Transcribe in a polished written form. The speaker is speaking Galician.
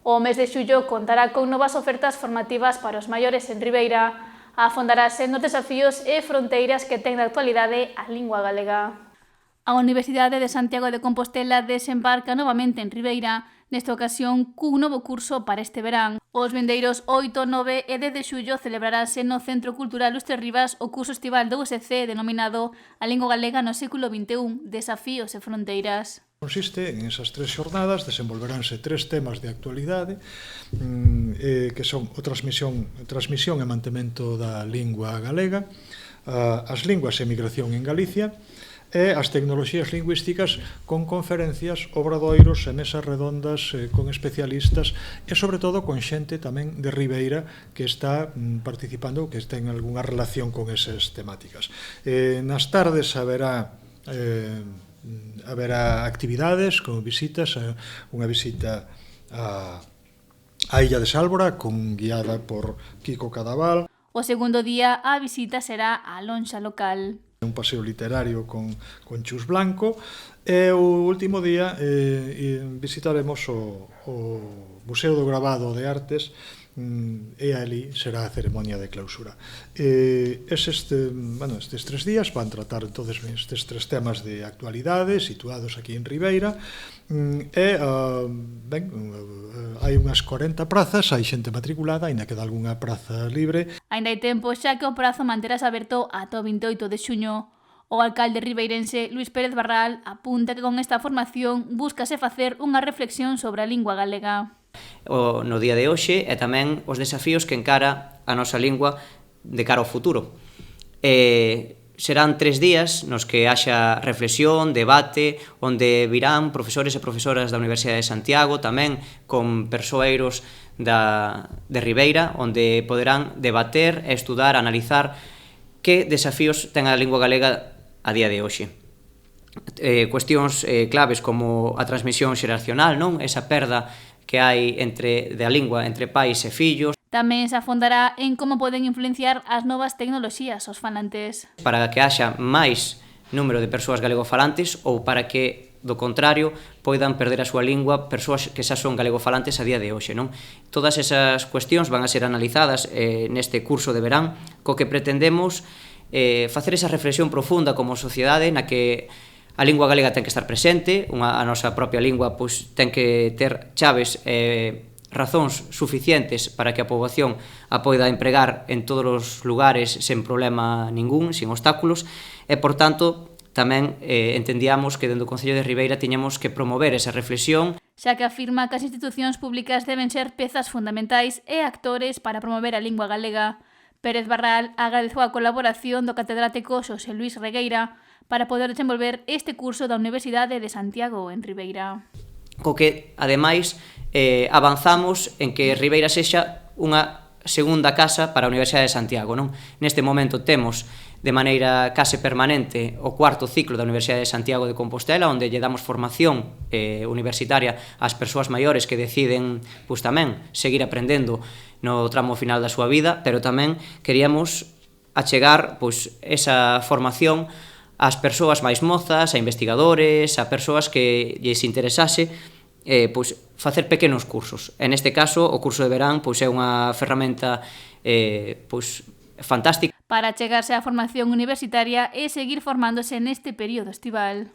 O mes de xullo contará con novas ofertas formativas para os maiores en Ribeira. Afondarase nos desafíos e fronteiras que ten na actualidade a lingua galega. A Universidade de Santiago de Compostela desembarca novamente en Ribeira, nesta ocasión cun novo curso para este verán. Os vindeiros 8, 9 e 10 de xullo celebrarase no Centro Cultural Lustre Rivas o curso estival do USC denominado A Lingua Galega no século XXI, Desafíos e Fronteiras. Consiste en esas tres xornadas, desenvolveránse tres temas de actualidade que son a transmisión e mantemento da lingua galega, as linguas e migración en Galicia e as tecnoloxías lingüísticas con conferencias, obradoiros e mesas redondas con especialistas e sobre todo con xente tamén de Ribeira que está participando, que ten algunha relación con esas temáticas. Nas tardes haberá actividades como visitas, unha visita á Illa de Sálvora guiada por Kiko Cadaval. O segundo día a visita será á lonxa local. Un paseo literario con Chus Blanco e o último día visitaremos o Museo do Gravado de Artes e ali será a ceremonia de clausura. Estes 3 días van tratar todos estes tres temas de actualidade situados aquí en Ribeira e hai unhas 40 prazas, hai xente matriculada, aínda queda algunha praza libre. Aínda hai tempo xa que o prazo manterase aberto ata o 28 de xuño. O alcalde ribeirense Luís Pérez Barral apunta que con esta formación búscase facer unha reflexión sobre a lingua galega. No día de hoxe e tamén os desafíos que encara a nosa lingua de cara ao futuro. Serán 3 días nos que haxa reflexión, debate, onde virán profesores e profesoras da Universidade de Santiago, tamén con persoeiros de Ribeira, onde poderán debater, estudar, analizar que desafíos ten a lingua galega a día de hoxe. Cuestións claves como a transmisión xeracional, non? Esa perda que hai da lingua entre pais e fillos. Tamén se afondará en como poden influenciar as novas tecnoloxías aos falantes. Para que haxa máis número de persoas galegofalantes ou para que, do contrario, poidan perder a súa lingua persoas que xa son galegofalantes a día de hoxe, non? Todas esas cuestións van a ser analizadas neste curso de verán, co que pretendemos facer esa reflexión profunda como sociedade na que a lingua galega ten que estar presente, a nosa propia lingua ten que ter chaves razóns suficientes para que a poboación a poida empregar en todos os lugares sen problema ningún, sin obstáculos, e, por tanto, tamén entendíamos que dentro do Concello de Ribeira tiñamos que promover esa reflexión. Xa que afirma que as institucións públicas deben ser pezas fundamentais e actores para promover a lingua galega. Pérez Barral agradeceu a colaboración do catedrático Xosé Luís Regueira para poder desenvolver este curso da Universidade de Santiago en Ribeira. Co que, ademais, avanzamos en que Ribeira sexa unha segunda casa para a Universidade de Santiago, non? Neste momento temos de maneira case permanente o cuarto ciclo da Universidade de Santiago de Compostela, onde lle damos formación universitaria ás persoas maiores que deciden tamén seguir aprendendo no tramo final da súa vida, pero tamén queríamos achegar esa formación ás persoas máis mozas, a investigadores, a persoas que lles interesase facer pequenos cursos. En este caso, o curso de verán é unha ferramenta fantástica para chegarse á formación universitaria e seguir formándose neste período estival.